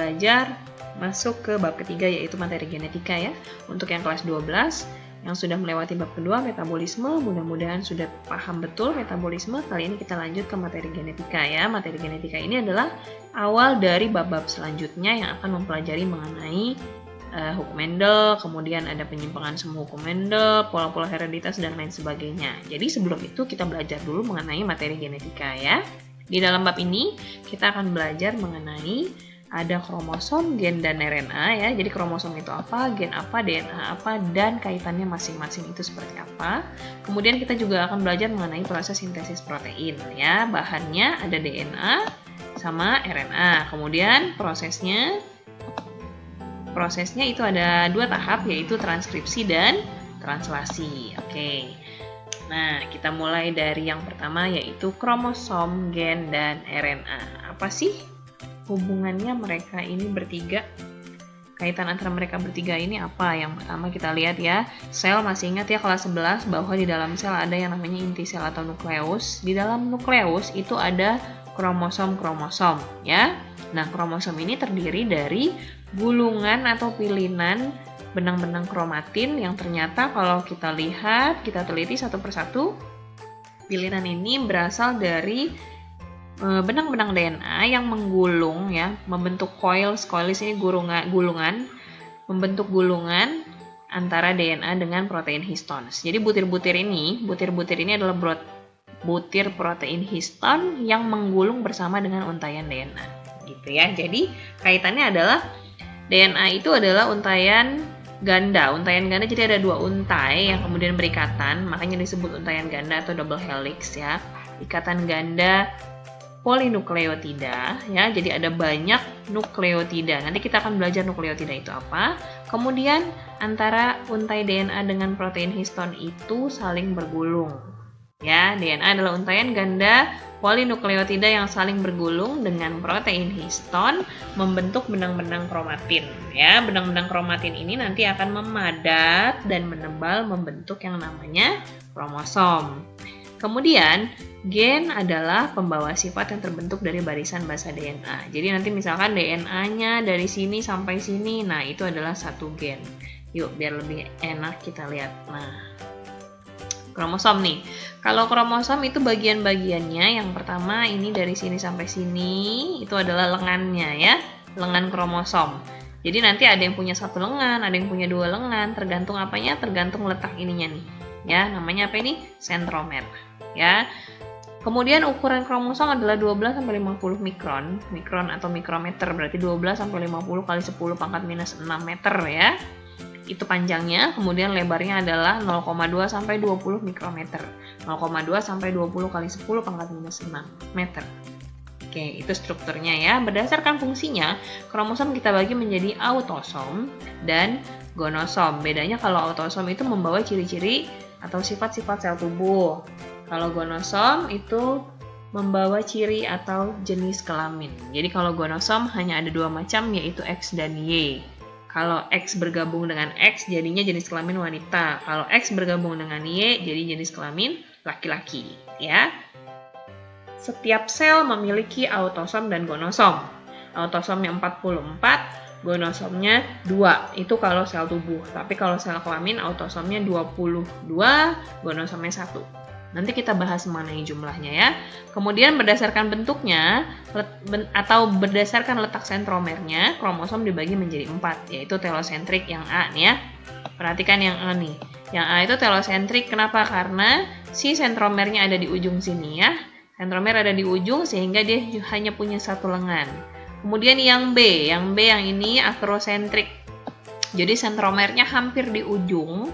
belajar masuk ke bab ketiga, yaitu materi genetika ya. Untuk yang kelas 12 yang sudah melewati bab kedua metabolisme, mudah-mudahan sudah paham betul metabolisme. Kali ini kita lanjut ke materi genetika ya. Materi genetika ini adalah awal dari bab-bab selanjutnya yang akan mempelajari mengenai hukum Mendel, kemudian ada penyimpangan semu hukum Mendel, pola-pola hereditas dan lain sebagainya. Jadi sebelum itu kita belajar dulu mengenai materi genetika ya. Di dalam bab ini kita akan belajar mengenai ada kromosom, gen, dan RNA ya. Jadi kromosom itu apa, gen apa, DNA apa, dan kaitannya masing-masing itu seperti apa. Kemudian kita juga akan belajar mengenai proses sintesis protein ya. Bahannya ada DNA sama RNA. Kemudian prosesnya itu ada 2 tahap, yaitu transkripsi dan translasi. Oke. Nah, kita mulai dari yang pertama, yaitu kromosom, gen, dan RNA. Apa sih hubungannya mereka ini bertiga? Kaitan antara mereka bertiga ini apa? Yang pertama kita lihat ya, sel. Masih ingat ya kelas 11 bahwa di dalam sel ada yang namanya inti sel atau nukleus. Di dalam nukleus itu ada kromosom-kromosom ya. Nah, kromosom ini terdiri dari gulungan atau pilinan benang-benang kromatin yang ternyata kalau kita lihat, kita teliti satu persatu, pilinan ini berasal dari benang-benang DNA yang menggulung ya, membentuk coils. Coils ini gulungan, membentuk gulungan antara DNA dengan protein histones. Jadi butir-butir ini adalah butir protein histon yang menggulung bersama dengan untayan DNA. Gitu ya. Jadi kaitannya adalah DNA itu adalah untayan ganda. Untayan ganda jadi ada 2 untai yang kemudian berikatan, makanya disebut untayan ganda atau double helix ya. Ikatan ganda polinukleotida ya, jadi ada banyak nukleotida. Nanti kita akan belajar nukleotida itu apa. Kemudian antara untai DNA dengan protein histon itu saling bergulung ya. DNA adalah untayan ganda polinukleotida yang saling bergulung dengan protein histon membentuk benang-benang kromatin ya. Benang-benang kromatin ini nanti akan memadat dan menebal membentuk yang namanya kromosom. Kemudian, gen adalah pembawa sifat yang terbentuk dari barisan basa DNA. Jadi nanti misalkan DNA-nya dari sini sampai sini, nah itu adalah satu gen. Yuk, biar lebih enak kita lihat. Nah, kromosom nih. Kalau kromosom itu bagian-bagiannya, yang pertama ini dari sini sampai sini, itu adalah lengannya ya, lengan kromosom. Jadi nanti ada yang punya 1 lengan, ada yang punya 2 lengan, tergantung apanya, tergantung letak ininya nih. Ya, namanya apa ini? Sentromer. Ya. Kemudian ukuran kromosom adalah 12 sampai 50 mikron atau mikrometer, berarti 12 sampai 50 kali 10 pangkat minus 6 meter ya. Itu panjangnya, kemudian lebarnya adalah 0,2 sampai 20 mikrometer. 0,2 sampai 20 kali 10 pangkat minus 6 meter. Oke, itu strukturnya ya. Berdasarkan fungsinya, kromosom kita bagi menjadi autosom dan gonosom. Bedanya kalau autosom itu membawa ciri-ciri atau sifat-sifat sel tubuh. Kalau gonosom itu membawa ciri atau jenis kelamin. Jadi kalau gonosom hanya ada 2 macam, yaitu X dan Y. Kalau X bergabung dengan X jadinya jenis kelamin wanita. Kalau X bergabung dengan Y jadi jenis kelamin laki-laki ya. Setiap sel memiliki autosom dan gonosom. Autosomnya 44, gonosomnya 2. Itu kalau sel tubuh. Tapi kalau sel kelamin autosomnya 22, gonosomnya 1. Nanti kita bahas mengenai jumlahnya ya. Kemudian berdasarkan bentuknya atau berdasarkan letak sentromernya, kromosom dibagi menjadi 4, yaitu telosentrik yang A nih ya. Perhatikan yang A nih. Yang A itu telosentrik, kenapa? Karena si sentromernya ada di ujung sini ya. Sentromer ada di ujung sehingga dia hanya punya 1 lengan. Kemudian yang B yang ini akrosentrik. Jadi sentromernya hampir di ujung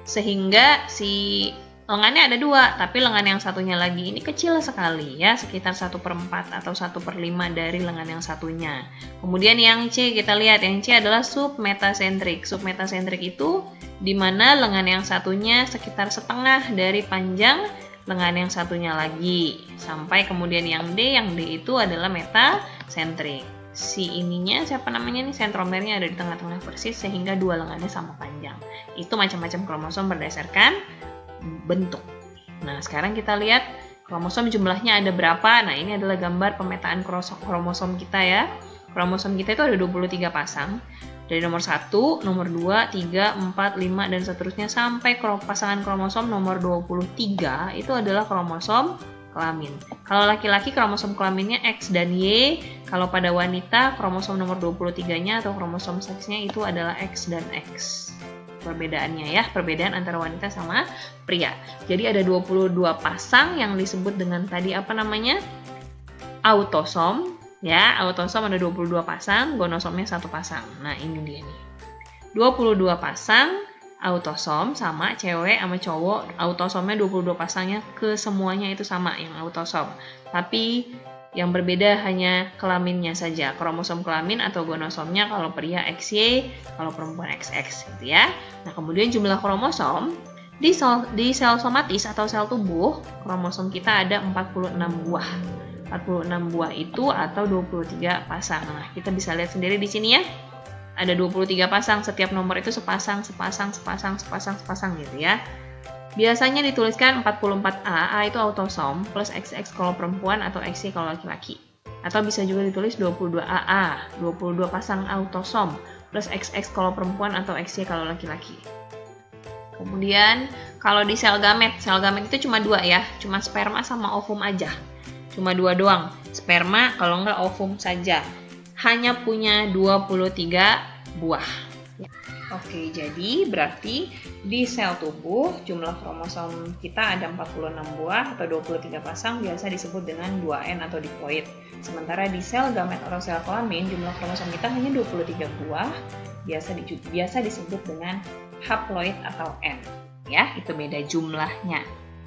sehingga si lengannya ada 2, tapi lengan yang satunya lagi ini kecil sekali ya, sekitar 1/4 atau 1/5 dari lengan yang satunya. Kemudian yang C, kita lihat yang C adalah submetasentrik. Submetasentrik itu di mana lengan yang satunya sekitar setengah dari panjang lengan yang satunya lagi. Sampai kemudian yang D itu adalah metasentrik. Si ininya siapa namanya nih, sentromernya ada di tengah-tengah persis sehingga 2 lengannya sama panjang. Itu macam-macam kromosom berdasarkan bentuk. Nah, sekarang kita lihat kromosom jumlahnya ada berapa. Nah, ini adalah gambar pemetaan kromosom kita ya. kromosom kita itu ada 23 pasang. Dari nomor 1, nomor 2, 3, 4, 5, dan seterusnya sampai pasangan kromosom nomor 23 itu adalah kromosom kelamin. Kalau laki-laki kromosom kelaminnya X dan Y, kalau pada wanita kromosom nomor 23-nya atau kromosom seksnya itu adalah X dan X. Perbedaannya ya, perbedaan antara wanita sama pria. Jadi ada 22 pasang yang disebut dengan tadi apa namanya? Autosom. Ya, autosom ada 22 pasang, gonosomnya 1 pasang. Nah, ini dia nih. 22 pasang autosom sama cewek sama cowok, autosomnya 22 pasangnya ke semuanya itu sama yang autosom. Tapi yang berbeda hanya kelaminnya saja. Kromosom kelamin atau gonosomnya kalau pria XY, kalau perempuan XX gitu ya. Nah, kemudian jumlah kromosom di sel somatis atau sel tubuh, kromosom kita ada 46 buah. 46 buah itu atau 23 pasang. Nah, kita bisa lihat sendiri di sini ya. Ada 23 pasang, setiap nomor itu sepasang gitu ya. Biasanya dituliskan 44A, A itu autosom, plus XX kalau perempuan atau XY kalau laki-laki. Atau bisa juga ditulis 22AA, 22 pasang autosom, plus XX kalau perempuan atau XY kalau laki-laki. Kemudian, kalau di sel gamet itu cuma 2 ya, cuma sperma sama ovum aja. Cuma 2 doang, sperma kalau enggak ovum saja. Hanya punya 23 buah. Oke, jadi berarti di sel tubuh jumlah kromosom kita ada 46 buah atau 23 pasang, biasa disebut dengan 2N atau diploid. Sementara di sel gamet atau sel kelamin jumlah kromosom kita hanya 23 buah, biasa disebut dengan haploid atau N. Ya, itu beda jumlahnya.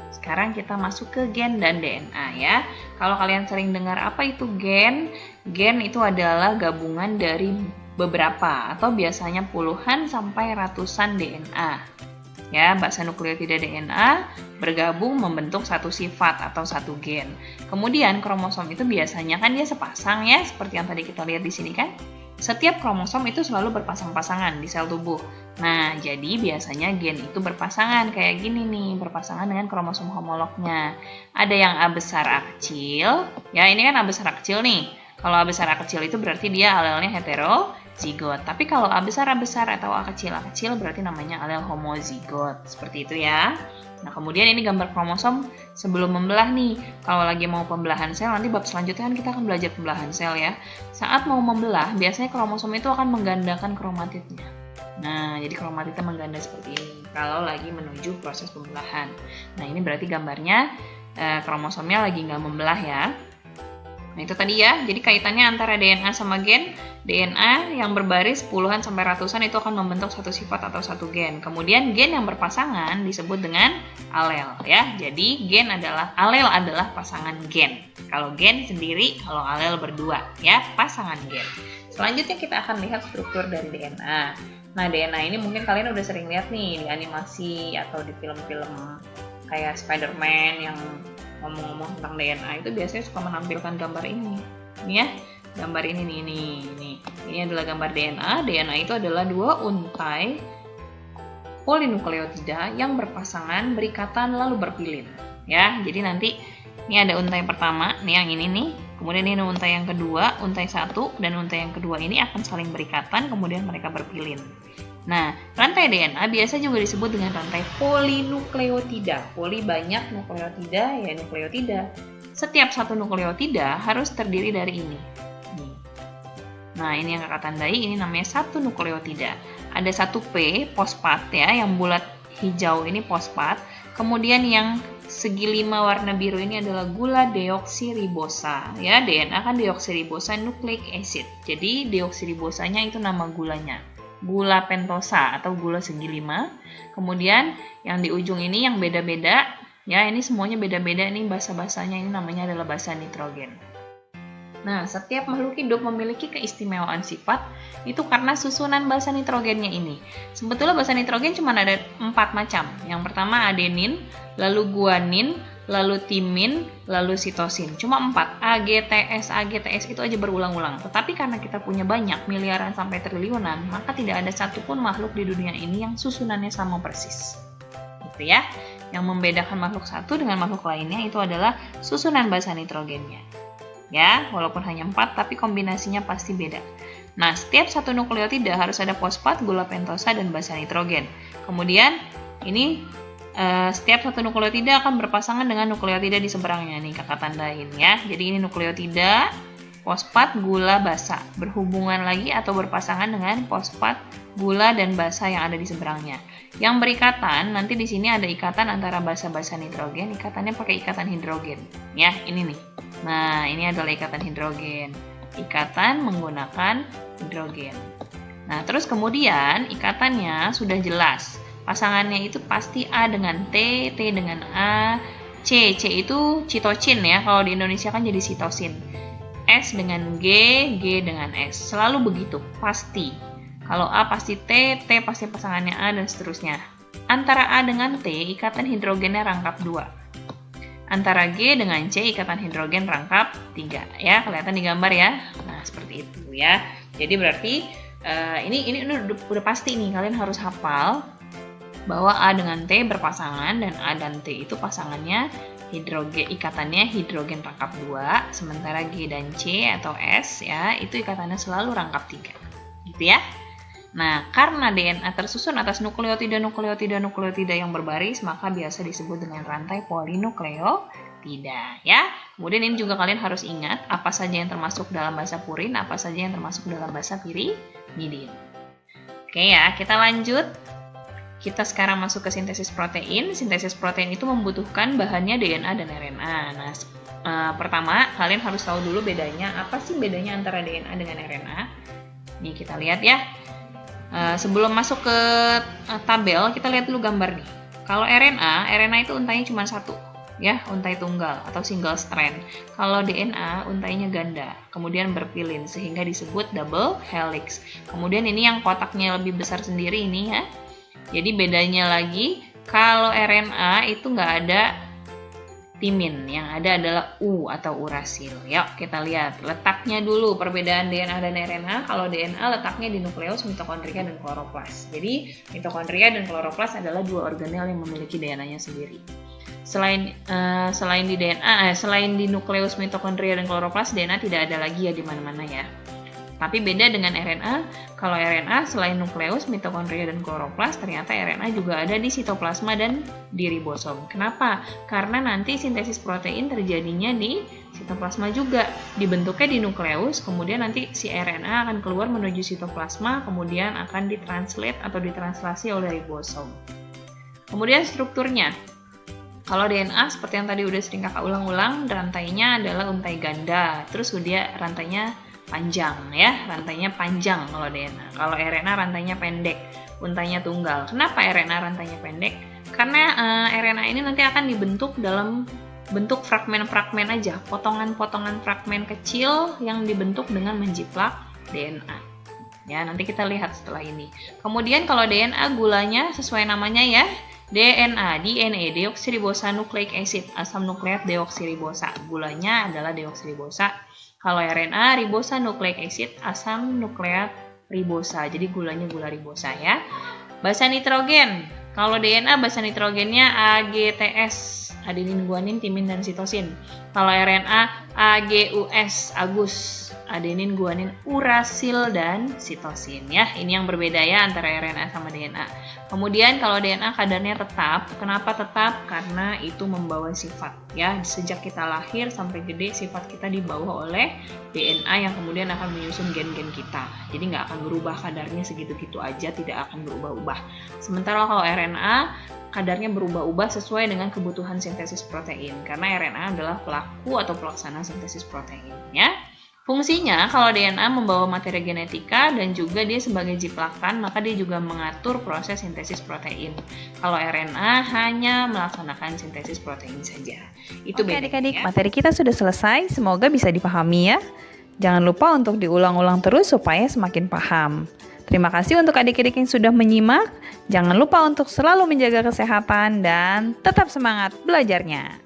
Sekarang kita masuk ke gen dan DNA ya. Kalau kalian sering dengar apa itu gen? Gen itu adalah gabungan dari beberapa atau biasanya puluhan sampai ratusan DNA. Ya, basa nukleotida DNA bergabung membentuk satu sifat atau satu gen. Kemudian kromosom itu biasanya kan dia sepasang ya, seperti yang tadi kita lihat di sini kan. Setiap kromosom itu selalu berpasang-pasangan di sel tubuh. Nah, jadi biasanya gen itu berpasangan kayak gini nih, berpasangan dengan kromosom homolognya. Ada yang A besar A kecil, ya ini kan A besar A kecil nih. Kalau A besar A kecil itu berarti dia alelnya heterozigot. Tapi kalau A besar atau A kecil berarti namanya alel homozigot. Seperti itu ya. Nah, kemudian ini gambar kromosom sebelum membelah nih. Kalau lagi mau pembelahan sel, nanti bab selanjutnya kan kita akan belajar pembelahan sel ya. Saat mau membelah, biasanya kromosom itu akan menggandakan kromatidnya. Nah, jadi kromatidnya mengganda seperti ini kalau lagi menuju proses pembelahan. Nah, ini berarti gambarnya kromosomnya lagi nggak membelah ya. Nah, itu tadi ya. Jadi kaitannya antara DNA sama gen. DNA yang berbaris puluhan sampai ratusan itu akan membentuk satu sifat atau satu gen. Kemudian gen yang berpasangan disebut dengan alel ya. Jadi alel adalah pasangan gen. Kalau gen sendiri, kalau alel berdua ya, pasangan gen. Selanjutnya kita akan lihat struktur dari DNA. Nah, DNA ini mungkin kalian udah sering lihat nih di animasi atau di film-film kayak Spider-Man yang ngomong-ngomong tentang DNA itu biasanya suka menampilkan gambar ini. Ini ya, gambar ini nih. Ini adalah gambar DNA. DNA itu adalah 2 untai polinukleotida yang berpasangan, berikatan lalu berpilin. Ya, jadi nanti ini ada untai pertama, nih yang ini nih. Kemudian ini untai yang kedua, untai 1 dan untai yang kedua ini akan saling berikatan, kemudian mereka berpilin. Nah, rantai DNA biasa juga disebut dengan rantai polinukleotida. Poli banyak, nukleotida ya nukleotida. Setiap satu nukleotida harus terdiri dari ini. Nah, ini yang kakak tandai, ini namanya satu nukleotida. Ada 1P, fosfat ya, yang bulat hijau ini fosfat. Kemudian yang segi 5 warna biru ini adalah gula deoksiribosa. Ya, DNA kan deoksiribosa nucleic acid. Jadi deoksiribosanya itu nama gulanya. Gula pentosa atau gula segi 5. Kemudian yang di ujung ini yang beda-beda, ya ini semuanya beda-beda, ini basa-basanya ini namanya adalah basa nitrogen. Nah, setiap makhluk hidup memiliki keistimewaan sifat itu karena susunan basa nitrogennya ini. Sebetulnya basa nitrogen cuma ada 4 macam. Yang pertama adenin, lalu guanin, lalu timin, lalu sitosin. Cuma 4. AGTS itu aja berulang-ulang. Tetapi karena kita punya banyak, miliaran sampai triliunan, maka tidak ada satupun makhluk di dunia ini yang susunannya sama persis. Gitu ya. Yang membedakan makhluk satu dengan makhluk lainnya itu adalah susunan basa nitrogennya. ya, walaupun hanya 4 tapi kombinasinya pasti beda. Nah, setiap satu nukleotida harus ada fosfat, gula pentosa, dan basa nitrogen. Kemudian ini setiap satu nukleotida akan berpasangan dengan nukleotida di seberangnya nih, kakak tandain ya. Jadi ini nukleotida, fosfat, gula, basa berhubungan lagi atau berpasangan dengan fosfat, gula, dan basa yang ada di seberangnya. Yang berikatan nanti di sini ada ikatan antara basa-basa nitrogen, ikatannya pakai ikatan hidrogen ya, ini nih. Nah, ini adalah ikatan hidrogen. Ikatan menggunakan hidrogen. Nah, terus kemudian ikatannya sudah jelas. Pasangannya itu pasti A dengan T, T dengan A, C itu citosin ya. Kalau di Indonesia kan jadi sitosin. S dengan G, G dengan S. Selalu begitu, pasti. Kalau A pasti T, T pasti pasangannya A, dan seterusnya. Antara A dengan T, ikatan hidrogennya rangkap 2. Antara G dengan C, ikatan hidrogen rangkap 3. Ya, kelihatan di gambar ya. Nah, seperti itu ya. Jadi berarti ini udah pasti nih, kalian harus hafal bahwa A dengan T berpasangan dan A dan T itu pasangannya hidrogen, ikatannya hidrogen rangkap 2, sementara G dan C atau S ya, itu ikatannya selalu rangkap 3. Gitu ya. Nah, karena DNA tersusun atas nukleotida yang berbaris, maka biasa disebut dengan rantai polinukleotida ya. Kemudian ini juga kalian harus ingat apa saja yang termasuk dalam bahasa purin, apa saja yang termasuk dalam bahasa pirimidin. Oke ya, kita lanjut. Kita sekarang masuk ke sintesis protein. Sintesis protein itu membutuhkan bahannya DNA dan RNA. Nah, pertama kalian harus tahu dulu bedanya. Apa sih bedanya antara DNA dengan RNA? Nih kita lihat ya. Sebelum masuk ke tabel, kita lihat dulu gambar nih. Kalau RNA itu untainya cuma satu, ya, untai tunggal atau single strand. Kalau DNA untainya ganda, kemudian berpilin sehingga disebut double helix. Kemudian ini yang kotaknya lebih besar sendiri ini ya. Jadi bedanya lagi, kalau RNA itu nggak ada timin, yang ada adalah U atau urasil. Yuk kita lihat letaknya dulu, perbedaan DNA dan RNA. Kalau DNA letaknya di nukleus, mitokondria, dan kloroplas. Jadi mitokondria dan kloroplas adalah dua organel yang memiliki DNA-nya sendiri. Selain di DNA, selain di nukleus, mitokondria, dan kloroplas, DNA tidak ada lagi ya di mana-mana ya. Tapi beda dengan RNA, kalau RNA selain nukleus, mitokondria, dan kloroplas, ternyata RNA juga ada di sitoplasma dan di ribosom. Kenapa? Karena nanti sintesis protein terjadinya di sitoplasma juga. Dibentuknya di nukleus, kemudian nanti si RNA akan keluar menuju sitoplasma, kemudian akan ditranslate atau ditranslasi oleh ribosom. Kemudian strukturnya. Kalau DNA seperti yang tadi udah sering kakak ulang-ulang, rantainya adalah untai ganda, terus dia rantainya panjang ya, rantainya panjang kalau DNA. Kalau RNA rantainya pendek, untainya tunggal. Kenapa RNA rantainya pendek? Karena RNA ini nanti akan dibentuk dalam bentuk fragmen-fragmen aja, potongan-potongan fragmen kecil yang dibentuk dengan menjiplak DNA. Ya, nanti kita lihat setelah ini. Kemudian kalau DNA gulanya sesuai namanya ya, DNA, deoksiribosa nucleic acid, asam nukleat deoksiribosa. Gulanya adalah deoksiribosa. Kalau RNA, ribosa nucleic acid, asam nukleat ribosa. Jadi gulanya gula ribosa ya. Basa nitrogen. Kalau DNA basa nitrogennya AGTS, adenin, guanin, timin, dan sitosin. Kalau RNA AGUS, Agus, adenin, guanin, urasil, dan sitosin ya. Ini yang berbeda ya antara RNA sama DNA. Kemudian kalau DNA kadarnya tetap. Kenapa tetap? Karena itu membawa sifat ya. Sejak kita lahir sampai gede, sifat kita dibawa oleh DNA yang kemudian akan menyusun gen-gen kita. Jadi nggak akan berubah kadarnya segitu-gitu aja, tidak akan berubah-ubah. Sementara kalau RNA kadarnya berubah-ubah sesuai dengan kebutuhan sintesis protein. Karena RNA adalah pelaku atau pelaksana sintesis protein ya. Fungsinya, kalau DNA membawa materi genetika dan juga dia sebagai jiplakan, maka dia juga mengatur proses sintesis protein. Kalau RNA hanya melaksanakan sintesis protein saja. Itu Oke adik-adik, materi kita sudah selesai. Semoga bisa dipahami ya. Jangan lupa untuk diulang-ulang terus supaya semakin paham. Terima kasih untuk adik-adik yang sudah menyimak. Jangan lupa untuk selalu menjaga kesehatan dan tetap semangat belajarnya.